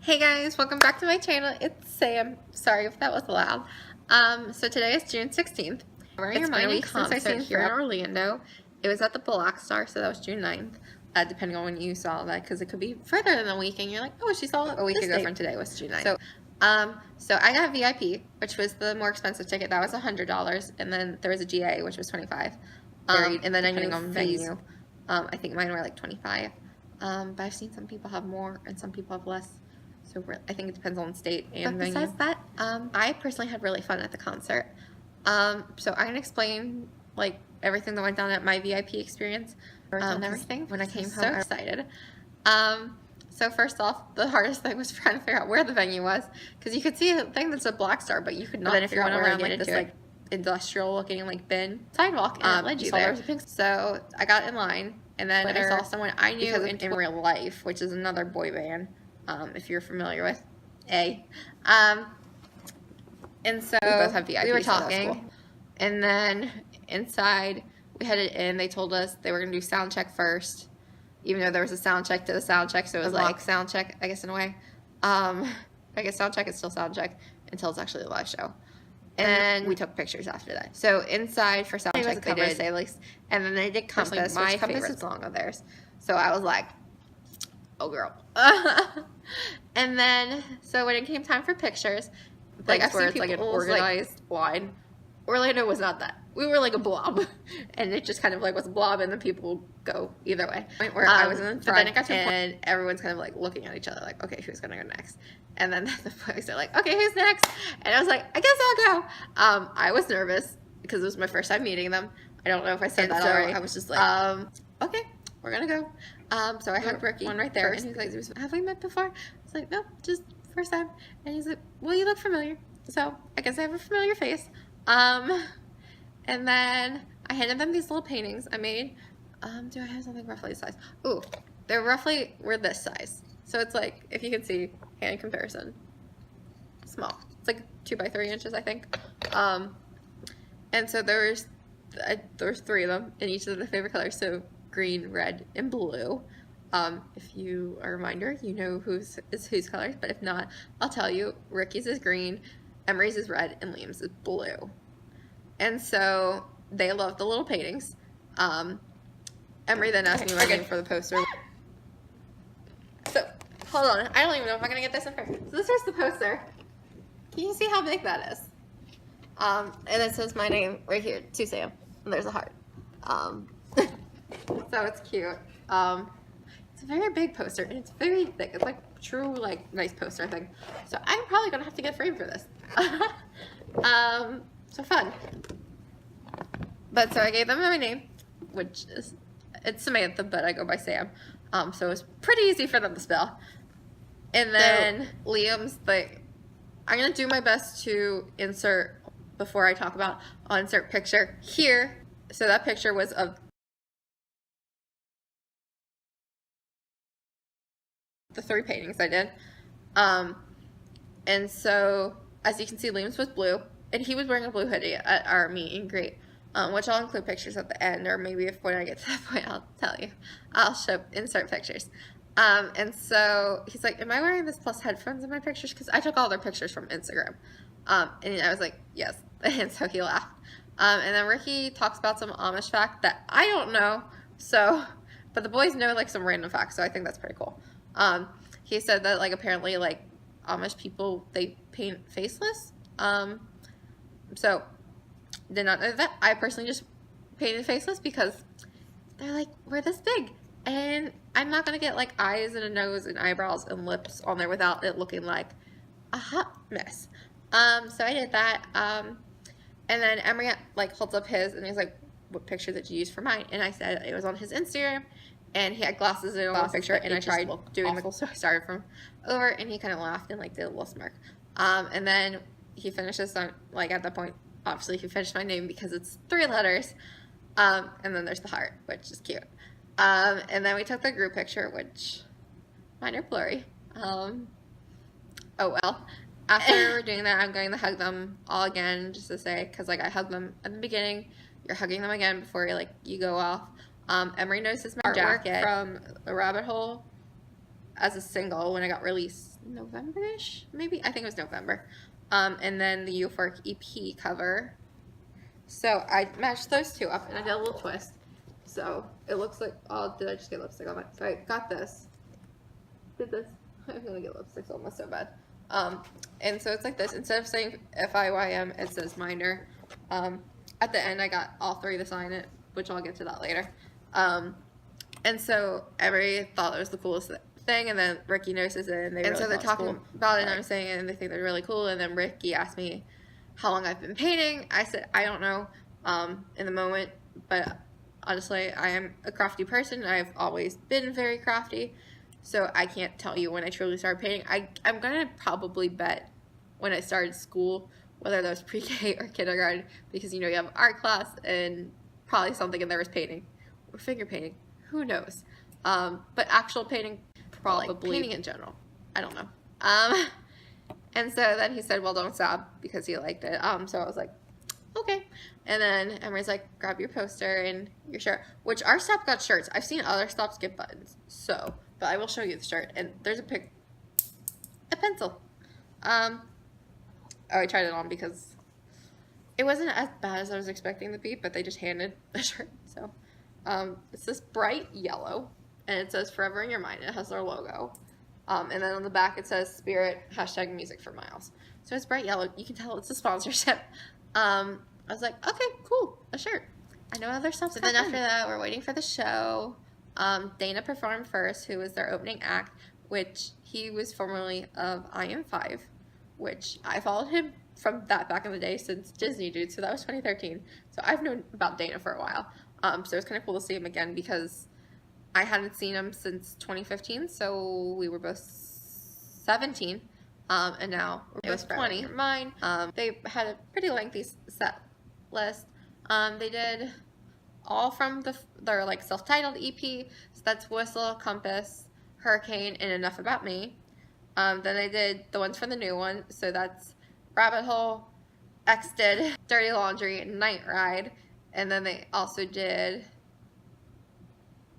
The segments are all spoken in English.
Hey guys, welcome back to my channel. It's Sam. Sorry if that was loud. So today is June 16th. It's been a week since I seen here in Orlando. It was at the Black Star, so that was June 9th, depending on when you saw that, because it could be further than a week, and you're like, oh, she saw it a week ago from today was June 9th. So I got VIP, which was the more expensive ticket. That was $100, and then there was a GA, which was $25. And then depending on venue, I think mine were like $25. But I've seen some people have more and some people have less. So I think it depends on state and venue. Besides that, I personally had really fun at the concert. So I'm gonna explain like everything that went down at my VIP experience and everything. When I came home, so excited. So first off, the hardest thing was trying to figure out where the venue was, because you could see a thing that's a Black Star, but you could not figure out where like this like industrial looking like bin sidewalk and it led you there. So I got in line, and then I saw someone I knew in real life, which is another boy band. If you're familiar with and so we both have VIP, we were talking, cool. And then inside we headed in. They told us they were gonna do sound check first, even though there was a sound check to the sound check, so it was like sound check, I guess, in a way. I guess sound check is still sound check until it's actually a live show. And we took pictures after that. So inside for sound check they did say, like, and then they did compass. My compass is long of theirs, so I was like, oh girl. And then so when it came time for pictures, like I where it's like an organized line, Orlando was not that. We were like a blob, and it just kind of like was a blob, and then people would go either way. Where I was in the front, and everyone's kind of like looking at each other like, okay, who's gonna go next? And then the boys are like, okay, who's next? And I was like, I guess I'll go. I was nervous because it was my first time meeting them. I don't know if I said that already. I was just like, okay, we're gonna go. So I hugged Ricky, one right there, and he's like, have we met before? I was like, no, just first time. And he's like, well, you look familiar, so I guess I have a familiar face. And then I handed them these little paintings I made. Do I have something roughly the size? Ooh, they're roughly, we're this size. So it's like, if you can see, hand comparison, small. It's like 2 by 3 inches, I think. And so there's 3 of them, and each of the favorite colors. So green, red, and blue. If you are a reminder, you know whose colors, but if not, I'll tell you. Ricky's is green, Emery's is red, and Liam's is blue. And so they love the little paintings. Emery then asked me my name for the poster. So hold on, I don't even know if I'm gonna get this in frame. So this is the poster. Can you see how big that is? And it says my name right here, to Sam, and there's a heart. So it's cute. It's a very big poster, and it's very thick. It's like true, like, nice poster thing. So I'm probably gonna have to get framed for this. So fun. But so I gave them my name, which is, it's Samantha, but I go by Sam. So it was pretty easy for them to spell. And then Liam's like, I'm gonna do my best to insert, before I talk about, I'll insert picture here. So that picture was of the 3 paintings I did. And so as you can see, Liam's was blue, and he was wearing a blue hoodie at our meet and greet, which I'll include pictures at the end, or maybe if when I get to that point I'll tell you. I'll insert pictures. And so he's like, am I wearing this plus headphones in my pictures? Because I took all their pictures from Instagram. And I was like, yes. And so he laughed. And then Ricky talks about some Amish fact that I don't know, so, but the boys know like some random facts, so I think that's pretty cool. He said that like apparently like Amish people, they paint faceless. So did not know that. I personally just painted faceless because they're like, we're this big, and I'm not gonna get like eyes and a nose and eyebrows and lips on there without it looking like a hot mess. So I did that. And then Emery like holds up his, and he's like, what picture did you use for mine? And I said it was on his Instagram, and he had glasses in one picture, and I tried doing the, so I started from over, and he kind of laughed and like did a little smirk. And then he finishes on, like, at that point, obviously he finished my name because it's 3 letters. And then there's the heart, which is cute. And then we took the group picture, which mine are blurry. Oh well. After doing that, I'm going to hug them all again, just to say, because like I hugged them at the beginning, you're hugging them again before you go off. Emery notices my jacket from The Rabbit Hole as a single when it got released November-ish, maybe. I think it was November. And then the Euphoric EP cover. So I matched those two up, and I did a little twist. So it looks like, oh, did I just get lipstick on it? So I got this. Did this. I'm gonna get lipstick on this so bad. And so it's like this. Instead of saying FIYM, it says Minder. At the end, I got all three to sign it, which I'll get to that later. And so everybody thought it was the coolest thing, and then Ricky notices it, and so they're talking about it, and I'm saying it, and they think they're really cool. And then Ricky asked me how long I've been painting. I said I don't know in the moment, but honestly, I am a crafty person. I've always been very crafty, so I can't tell you when I truly started painting. I'm gonna probably bet when I started school, whether that was pre-K or kindergarten, because you know you have art class and probably something in there was painting or finger painting. Who knows? But actual painting, probably like painting in general. I don't know. And so then he said, well, don't stop, because he liked it. So I was like, okay. And then Emery's like, grab your poster and your shirt, which our stop got shirts. I've seen other stops get buttons. So, but I will show you the shirt. And there's a pencil. Oh, I tried it on because it wasn't as bad as I was expecting to be, but they just handed a shirt. So, it's this bright yellow, and it says Forever in Your Mind. It has their logo. And then on the back it says Spirit, #music for miles. So it's bright yellow. You can tell it's a sponsorship. I was like, okay, cool, a shirt. I know other stuff. So then after that, we're waiting for the show. Dana performed first, who was their opening act, which he was formerly of FIYM, which I followed him from that back in the day since Disney Dude. So that was 2013. So I've known about Dana for a while. So it's kind of cool to see him again because I hadn't seen him since 2015, so we were both 17, and now it was 20. Mine. They had a pretty lengthy set list. They did all from their like self-titled EP. So that's Whistle, Compass, Hurricane, and Enough About Me. Then they did the ones from the new one. So that's Rabbit Hole, X did Dirty Laundry, Night Ride, and then they also did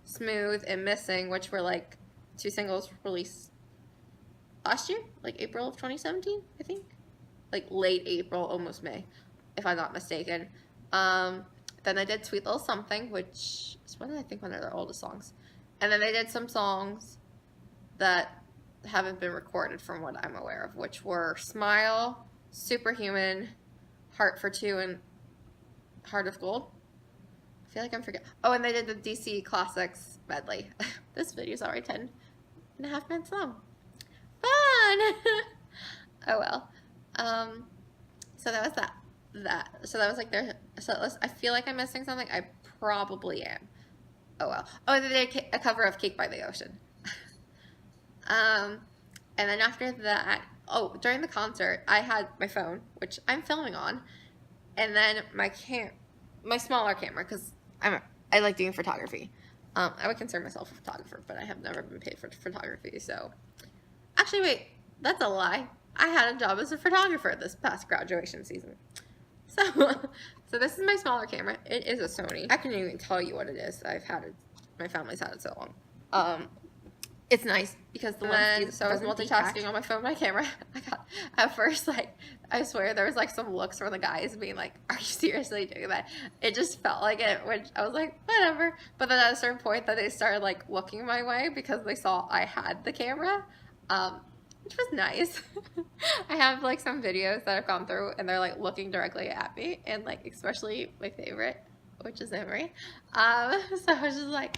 Smooth and Missing, which were like two singles released last year, like April of 2017, I think, like late April, almost May, if I'm not mistaken. Then they did Sweet Little Something, which is one of their oldest songs, and then they did some songs that haven't been recorded from what I'm aware of, which were Smile, Superhuman, Heart for Two, and Heart of Gold. I feel like I'm forgetting. Oh, and they did the DC Classics medley. This video's already 10.5 minutes long. Fun! Oh well. So that was that. So that was like their set list. I feel like I'm missing something. I probably am. Oh well. Oh, they did a cover of Cake by the Ocean. And then after that, oh, during the concert, I had my phone, which I'm filming on, and then my smaller camera, because I like doing photography. I would consider myself a photographer, but I have never been paid for photography, so. Actually, wait, that's a lie. I had a job as a photographer this past graduation season. So this is my smaller camera. It is a Sony. I can't even tell you what it is. I've had it, my family's had it so long. It's nice because the lens, so I was multitasking on my phone and my camera. I got, at first, like, I swear there was like some looks from the guys being like, are you seriously doing that? It just felt like it, which I was like, whatever. But then at a certain point that they started like looking my way because they saw I had the camera, which was nice. I have like some videos that I've gone through and they're like looking directly at me, and like especially my favorite, which is Emery. So I was just like,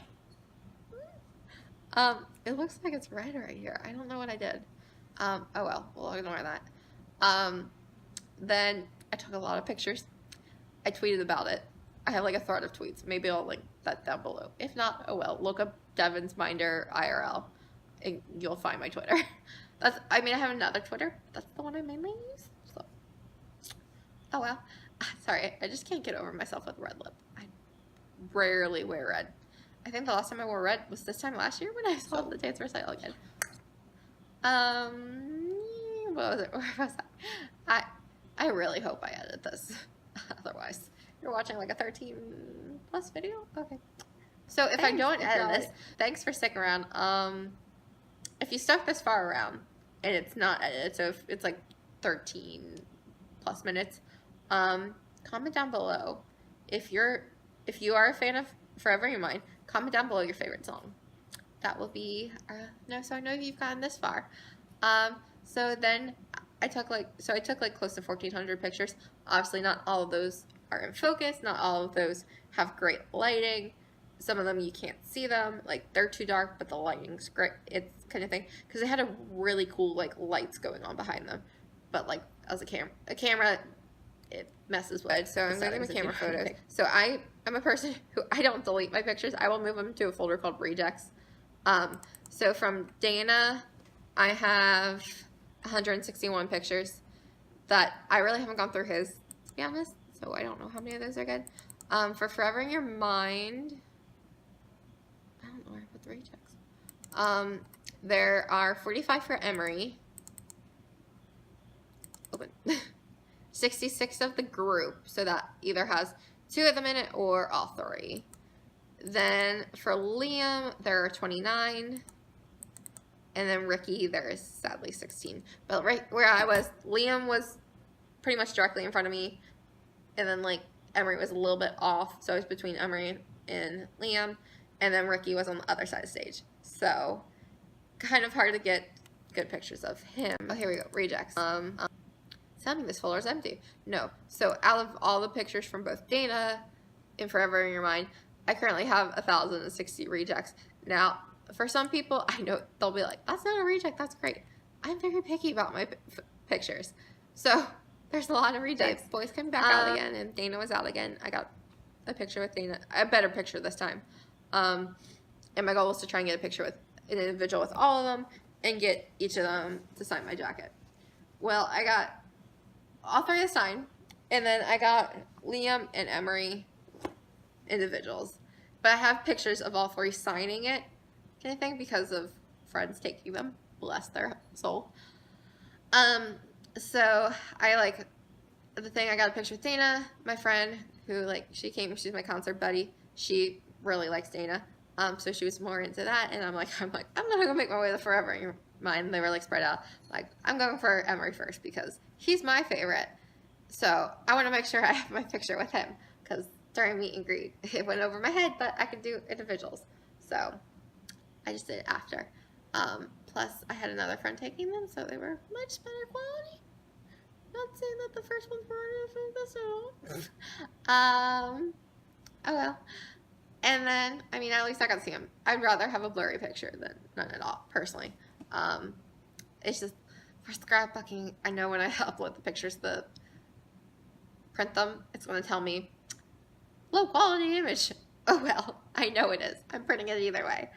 it looks like it's red right here. I don't know what I did. Oh well, we'll ignore that. Then I took a lot of pictures. I tweeted about it. I have like a thread of tweets. Maybe I'll link that down below. If not, oh well. Look up Devin's Minder IRL and you'll find my Twitter. I have another Twitter. That's the one I mainly use. So, oh well. Sorry, I just can't get over myself with red lip. I rarely wear red. I think the last time I wore red was this time last year when I saw the dance recital again. What was it? Where was I really hope I edit this. Otherwise, you're watching like a 13+ video? Okay. So if I don't edit this, thanks for sticking around. If you stuck this far around, and it's not edited, so if it's like 13 plus minutes. Comment down below if you are a fan of Forever in Your Mind. Comment down below your favorite song. That will be so I know you've gotten this far. So then I took like close to 1,400 pictures. Obviously, not all of those are in focus. Not all of those have great lighting. Some of them you can't see them, like they're too dark, but the lighting's great. It's kind of thing because they had a really cool like lights going on behind them, but like as a camera, it messes with. So I'm going to do camera photos. So I'm a person who I don't delete my pictures. I will move them to a folder called rejects. So from Dana, I have 161 pictures that I really haven't gone through his, to be honest. So I don't know how many of those are good. For Forever in Your Mind, I don't know where I put the rejects. There are 45 for Emery. Open. 66 of the group, so that either has 2 of them in it or all 3. Then for Liam, there are 29. And then Ricky, there is sadly 16. But right where I was, Liam was pretty much directly in front of me. And then like Emery was a little bit off, so I was between Emery and Liam. And then Ricky was on the other side of the stage. So kind of hard to get good pictures of him. Oh, here we go. Rejects. Sounding this folder is empty. No. So out of all the pictures from both Dana and Forever in Your Mind, I currently have 1,060 rejects. Now, for some people, I know they'll be like, that's not a reject, that's great. I'm very picky about my pictures. So there's a lot of rejects. Boys came back out again, and Dana was out again. I got a picture with Dana, a better picture this time. And my goal was to try and get a picture with an individual with all of them and get each of them to sign my jacket. Well, I got all 3 to sign, and then I got Liam and Emery individuals. But I have pictures of all 3 signing it, kind of thing, because of friends taking them. Bless their soul. So I like the thing. I got a picture with Dana, my friend, who like she's my concert buddy. She really likes Dana. So she was more into that, and I'm not gonna make my way to Forever in Your Mind. They were like spread out. Like, I'm going for Emery first because he's my favorite. So I want to make sure I have my picture with him, because during meet and greet it went over my head, but I could do individuals. So I just did it after. Plus I had another friend taking them, so they were much better quality. Not saying that the first ones weren't this at all. Oh well. And then, I mean, at least I got to see him. I'd rather have a blurry picture than none at all, personally. It's just, for scrapbooking, I know when I upload the pictures, print them, it's going to tell me, low quality image. Oh well, I know it is. I'm printing it either way.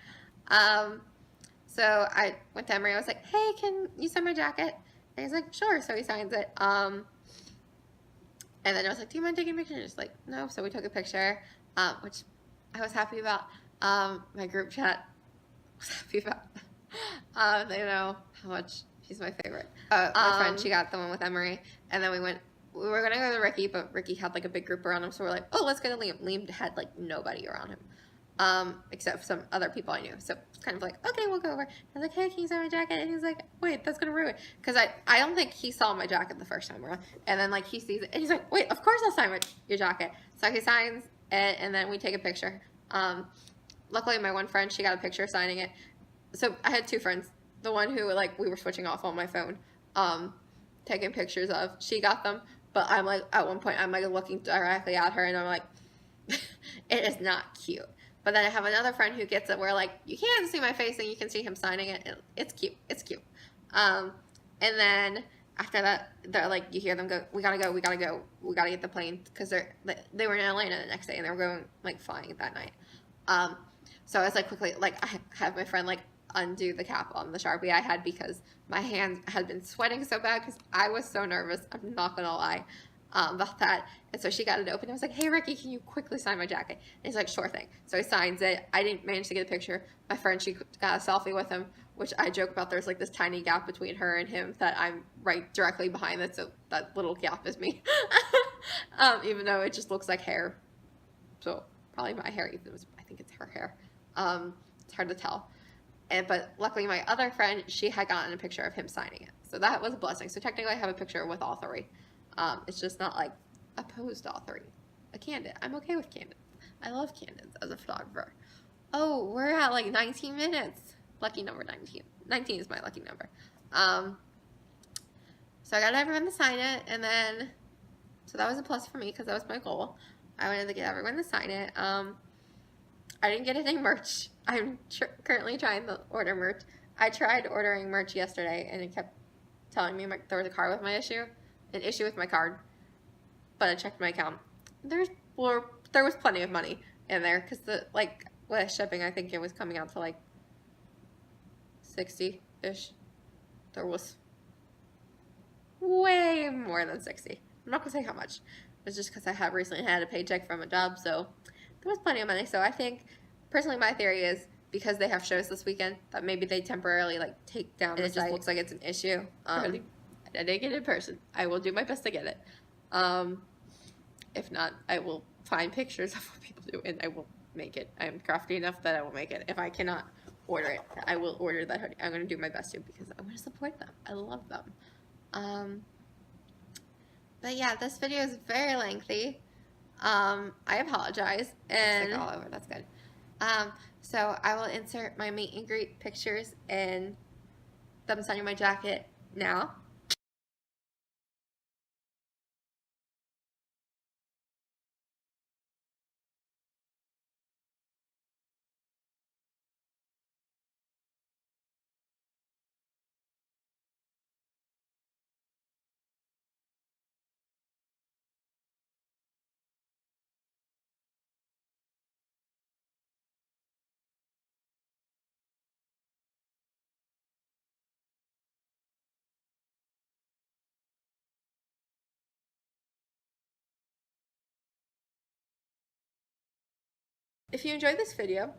So I went to Emery, I was like, hey, can you sign my jacket? And he's like, sure, so he signs it. And then I was like, do you mind taking a picture? And he's like, no, so we took a picture, which I was happy about. My group chat was happy about. They know how much he's my favorite. My friend, she got the one with Emery, and then we were gonna go to Ricky, but Ricky had like a big group around him, so we're like, oh, let's go to Liam. Liam had like nobody around him, except some other people I knew. So it's kind of like, okay, we'll go over. I was like, hey, can you sign my jacket? And he's like, wait, that's gonna ruin it, because I don't think he saw my jacket the first time around, and then like he sees it, and he's like, wait, of course I'll sign your jacket. So he signs it, and then we take a picture. Luckily my one friend, she got a picture signing it. So I had 2 friends. The one who like we were switching off on my phone, taking pictures of. She got them, but I'm like, at one point I'm like looking directly at her, and I'm like, it is not cute. But then I have another friend who gets it where like you can't see my face and you can see him signing it. And it's cute. It's cute. And then after that, they're like, you hear them go, we gotta go, we gotta go, we gotta get the plane, because they were in Atlanta the next day, and they were going like flying that night. So I was like quickly, like I have my friend like undo the cap on the Sharpie I had, because my hand had been sweating so bad because I was so nervous. I'm not gonna lie about that. And so she got it open. I was like, hey Ricky, can you quickly sign my jacket? And he's like, sure thing. So he signs it. I didn't manage to get a picture. My friend, she got a selfie with him, which I joke about. There's like this tiny gap between her and him that I'm right directly behind it, so that little gap is me. Even though it just looks like hair. So probably my hair, even though I think it's her hair. It's hard to tell. But luckily my other friend, she had gotten a picture of him signing it. So that was a blessing. So technically I have a picture with all three. It's just not like opposed to all three. A candid. I'm okay with candids. I love candids as a photographer. Oh, we're at like 19 minutes. Lucky number 19. 19 is my lucky number. So I got everyone to sign it, and then, so that was a plus for me because that was my goal. I wanted to get everyone to sign it. I didn't get any merch. I'm currently trying to order merch. I tried ordering merch yesterday, and it kept telling me there was an issue with my card. But I checked my account. There was plenty of money in there because with shipping, I think it was coming out to like 60-ish. There was way more than 60. I'm not gonna say how much. It was just because I have recently had a paycheck from a job, so there was plenty of money. So I think, personally, my theory is because they have shows this weekend that maybe they temporarily take down the site. It just looks like it's an issue. I didn't get it in person. I will do my best to get it. If not, I will find pictures of what people do and I will make it. I'm crafty enough that I will make it. If I cannot order it, I will order that hoodie. I'm going to do my best to because I want to support them. I love them. But yeah, this video is very lengthy. I apologize. And it's all over. That's good. So I will insert my meet and greet pictures and them signing my jacket now. If you enjoyed this video,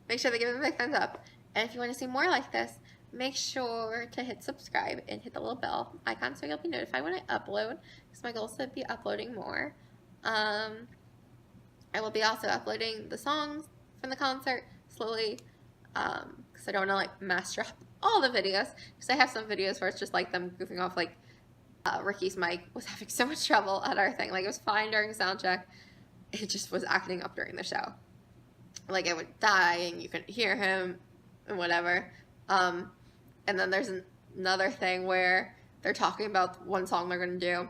make sure to give it a big thumbs up. And if you want to see more like this, make sure to hit subscribe and hit the little bell icon so you'll be notified when I upload, because my goal is to be uploading more. I will be also uploading the songs from the concert slowly, because I don't want to mass drop all the videos, because I have some videos where it's just them goofing off, Ricky's mic was having so much trouble at our thing. It was fine during sound check. It just was acting up during the show. It would die and you couldn't hear him and whatever. And then there's another thing where they're talking about one song they're going to do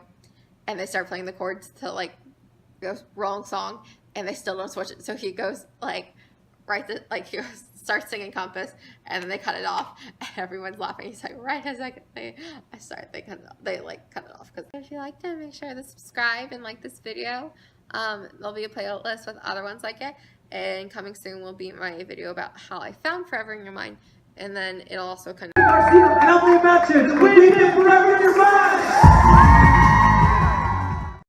and they start playing the chords to goes wrong song and they still don't switch it. So he goes starts singing Compass and then they cut it off and everyone's laughing. He's like, right as they cut it off. Because if you liked it, make sure to subscribe and like this video. There'll be a playlist with other ones like it, and coming soon will be my video about how I found Forever in Your Mind, and then it'll also kind of... Healthy matches, we need Forever in Your Mind!